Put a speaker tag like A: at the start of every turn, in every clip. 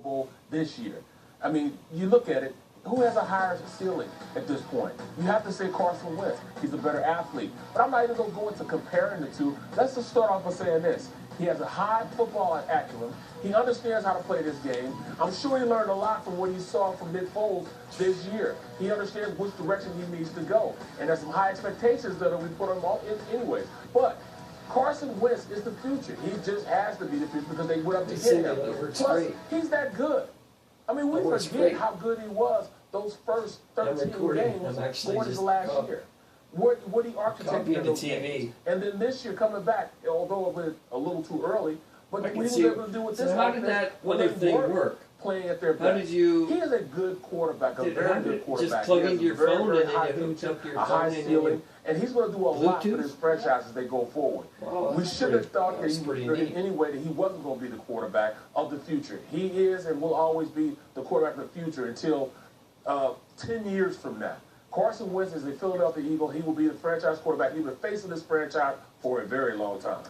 A: Bowl this year. I mean, you look at it, who has a higher ceiling at this point? You have to say Carson Wentz. He's a better athlete. But I'm not even going to go into comparing the two. Let's just start off by saying this. He has a high football acumen. He understands how to play this game. I'm sure he learned a lot from what he saw from Nick Foles this year. He understands which direction he needs to go. And there's some high expectations that we put him on in anyways. But Carson Wentz is the future. He just has to be the future because they went up to get him. Plus, he's that good. I mean, we forget how good he was those first 13 games going into last year. What he architected in those games. And then this year coming back, although it was a little too early, but what he was able to do with this.
B: So how did that other thing work?
A: Playing at their best.
B: How did you?
A: He is a good quarterback, a very good quarterback.
B: Just plug into your phone and then you hook up your phone
A: ceiling, and he's going to do a lot for this franchise as they go forward.
B: Wow,
A: we should have thought that in any way that he wasn't going to be the quarterback of the future. He is and will always be the quarterback of the future until 10 years from now. Carson Wentz is a Philadelphia Eagle. He will be the franchise quarterback. He'll be the face of this franchise for a very long time.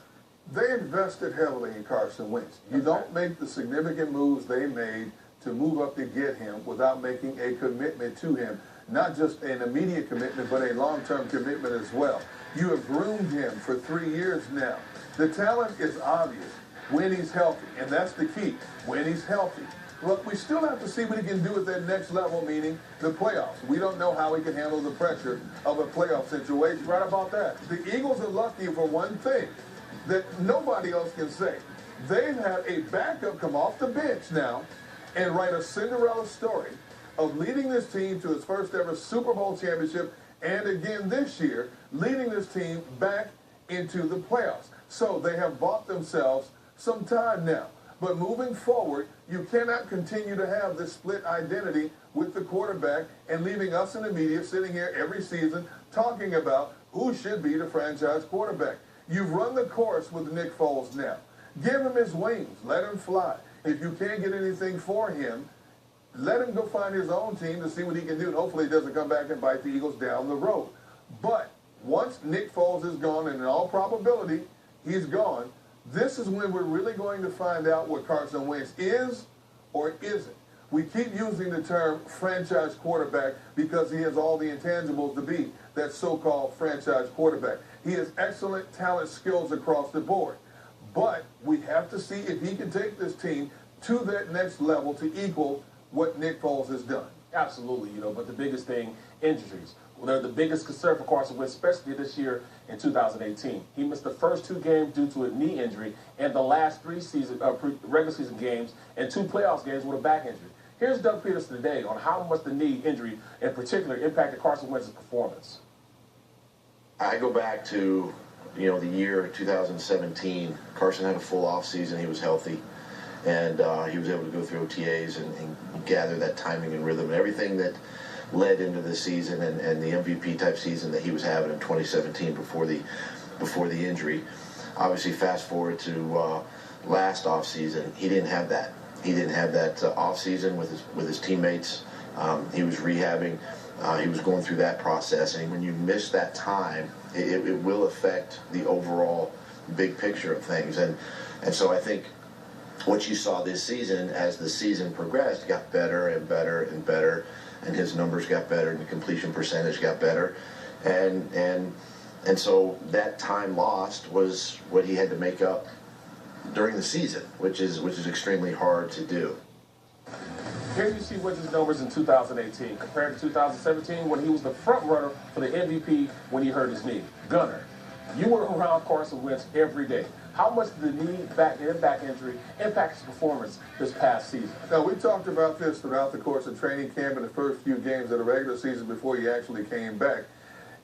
C: They invested heavily in Carson Wentz. You don't make the significant moves they made to move up to get him without making a commitment to him. Not just an immediate commitment, but a long-term commitment as well. You have groomed him for 3 years now. The talent is obvious when he's healthy, and that's the key, when he's healthy. Look, we still have to see what he can do at that next level, meaning the playoffs. We don't know how he can handle the pressure of a playoff situation. Right about that. The Eagles are lucky for one thing that nobody else can say. They've had a backup come off the bench now and write a Cinderella story of leading this team to its first ever Super Bowl championship, and again this year, leading this team back into the playoffs. So they have bought themselves some time now. But moving forward, you cannot continue to have this split identity with the quarterback and leaving us in the media sitting here every season talking about who should be the franchise quarterback. You've run the course with Nick Foles now. Give him his wings. Let him fly. If you can't get anything for him, let him go find his own team to see what he can do. And hopefully he doesn't come back and bite the Eagles down the road. But once Nick Foles is gone, and in all probability he's gone, this is when we're really going to find out what Carson Wentz is or isn't. We keep using the term franchise quarterback because he has all the intangibles to be that so-called franchise quarterback. He has excellent talent, skills across the board. But we have to see if he can take this team to that next level to equal what Nick Foles has done.
A: Absolutely, but the biggest thing, injuries. Well, they're the biggest concern for Carson Wentz, especially this year in 2018. He missed the first 2 games due to a knee injury and the last 3 regular season games and 2 playoffs games with a back injury. Here's Doug Peterson today on how much the knee injury in particular impacted Carson Wentz's performance.
D: I go back to, the year 2017. Carson had a full off season. He was healthy, and he was able to go through OTAs and gather that timing and rhythm and everything that led into the season and the MVP type season that he was having in 2017 before the injury. Obviously, fast forward to last off season, he didn't have that. He didn't have that off season with his teammates. He was rehabbing. He was going through that process, and when you miss that time, it will affect the overall big picture of things. And so I think what you saw this season, as the season progressed, got better and better and better, and his numbers got better, and the completion percentage got better, and so that time lost was what he had to make up during the season, which is extremely hard to do.
A: Here you see Wentz's numbers in 2018 compared to 2017 when he was the front runner for the MVP when he hurt his knee. Gunner, you were around Carson Wentz every day. How much did the knee back injury impact his performance this past season?
C: Now, we talked about this throughout the course of training camp and the first few games of the regular season before he actually came back.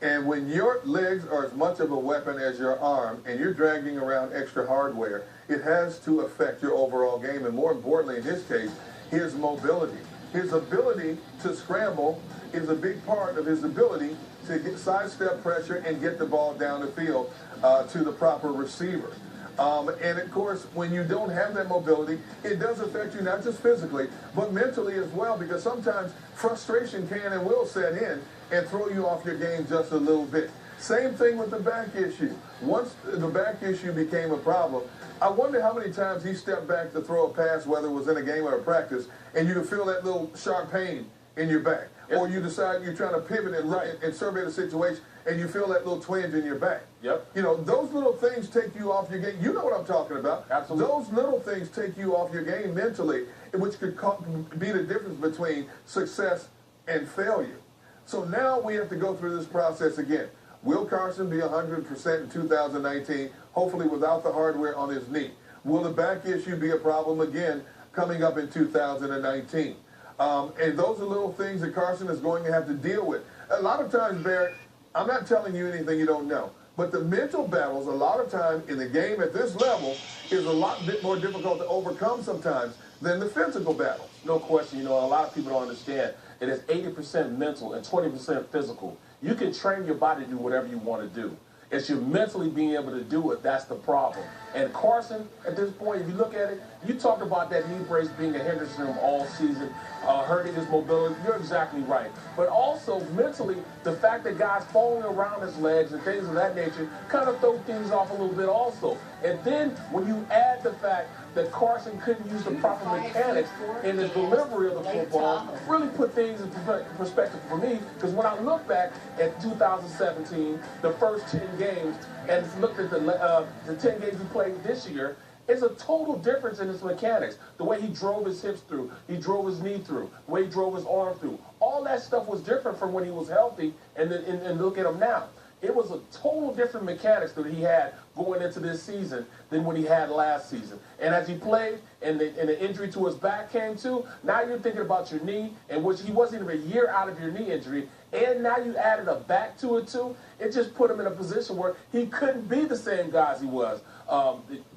C: And when your legs are as much of a weapon as your arm and you're dragging around extra hardware, it has to affect your overall game. And more importantly, in his case, his mobility. His ability to scramble is a big part of his ability to sidestep pressure and get the ball down the field to the proper receiver. And of course, when you don't have that mobility, it does affect you not just physically, but mentally as well, because sometimes frustration can and will set in and throw you off your game just a little bit. Same thing with the back issue. Once the back issue became a problem, I wonder how many times he stepped back to throw a pass, whether it was in a game or a practice, and you could feel that little sharp pain in your back. Yep. Or you decide you're trying to pivot and look and survey the situation, and you feel that little twinge in your back.
A: Yep.
C: You know, those little things take you off your game. You know what I'm talking about.
A: Absolutely.
C: Those little things take you off your game mentally, which could be the difference between success and failure. So now we have to go through this process again. Will Carson be 100% in 2019, hopefully without the hardware on his knee? Will the back issue be a problem again coming up in 2019? And those are little things that Carson is going to have to deal with. A lot of times, Barrett, I'm not telling you anything you don't know, but the mental battles, a lot of time in the game at this level, is a lot bit more difficult to overcome sometimes than the physical battles.
A: No question. You know, a lot of people don't understand. It is 80% mental and 20% physical. You can train your body to do whatever you want to do. It's you mentally being able to do it that's the problem. And Carson, at this point, if you look at it, you talked about that knee brace being a hindrance to him all season, hurting his mobility. You're exactly right. But also, mentally, the fact that guys falling around his legs and things of that nature kind of throw things off a little bit also. And then when you add the fact that Carson couldn't use the proper mechanics in the delivery of the football, really put things in perspective for me, because when I look back at 2017, the first 10 games, and looked at the 10 games he played this year, it's a total difference in his mechanics. The way he drove his hips through, he drove his knee through, the way he drove his arm through. All that stuff was different from when he was healthy, and look at him now. It was a total different mechanics that he had going into this season than what he had last season. And as he played and the injury to his back came too, now you're thinking about your knee, and which he wasn't even a year out of your knee injury, and now you added a back to it too. It just put him in a position where he couldn't be the same guy as he was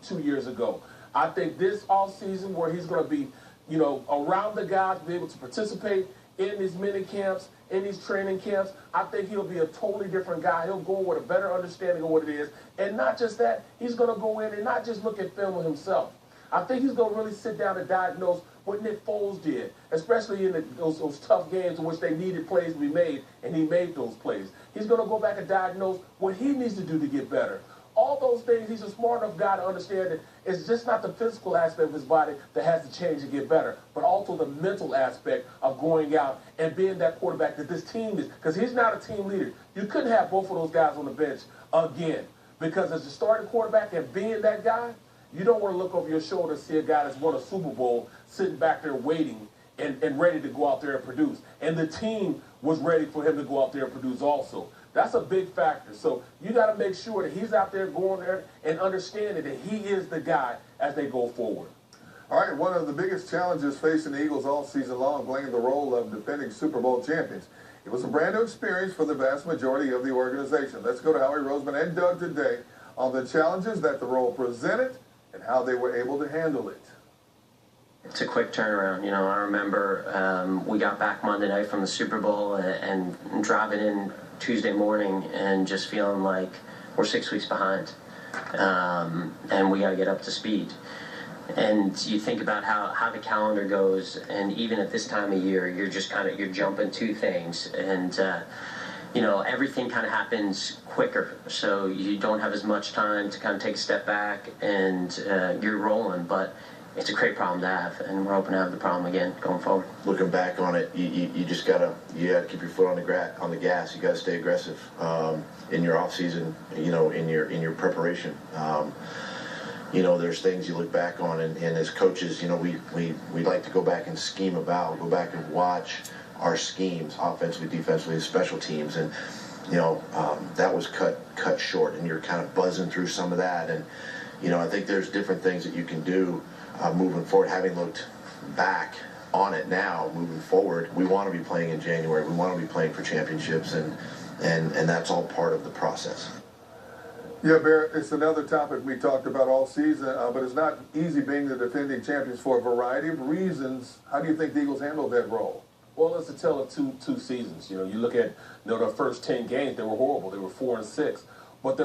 A: 2 years ago. I think this offseason where he's going to be, you know, around the guys, be able to participate in these mini camps, in these training camps, I think he'll be a totally different guy. He'll go with a better understanding of what it is. And not just that, he's going to go in and not just look at film of himself. I think he's going to really sit down and diagnose what Nick Foles did, especially in those tough games in which they needed plays to be made, and he made those plays. He's going to go back and diagnose what he needs to do to get better. All those things, he's a smart enough guy to understand that it's just not the physical aspect of his body that has to change to get better, but also the mental aspect of going out and being that quarterback that this team is. Because he's not a team leader. You couldn't have both of those guys on the bench again. Because as a starting quarterback and being that guy, you don't want to look over your shoulder and see a guy that's won a Super Bowl sitting back there waiting and ready to go out there and produce. And the team was ready for him to go out there and produce also. That's a big factor. So you got to make sure that he's out there going there and understanding that he is the guy as they go forward.
C: All right, one of the biggest challenges facing the Eagles all season long, playing the role of defending Super Bowl champions. It was a brand new experience for the vast majority of the organization. Let's go to Howie Roseman and Doug today on the challenges that the role presented and how they were able to handle it.
E: It's a quick turnaround. You know, I remember we got back Monday night from the Super Bowl and driving in Tuesday morning and just feeling like we're 6 weeks behind and we got to get up to speed. And you think about how the calendar goes, and even at this time of year, you're just you're jumping to things, and you know, everything kind of happens quicker, so you don't have as much time to kind of take a step back, and you're rolling. But it's a great problem to have, and we're hoping to have the problem again going forward.
D: Looking back on it, you just gotta keep your foot on the gas. You gotta stay aggressive in your off season. You know, in your preparation. You know, there's things you look back on, and as coaches, you know, we like to go back and scheme about, go back and watch our schemes, offensively, defensively, special teams, and you know, that was cut short, and you're kind of buzzing through some of that, and you know, I think there's different things that you can do moving forward. Having looked back on it now, moving forward, we want to be playing in January. We want to be playing for championships, and that's all part of the process.
C: Yeah, Barrett, it's another topic we talked about all season, but it's not easy being the defending champions for a variety of reasons. How do you think the Eagles handled that role?
A: Well, it's a tale of two seasons. You know, you look at the first 10 games, they were horrible. They were 4-6, but they're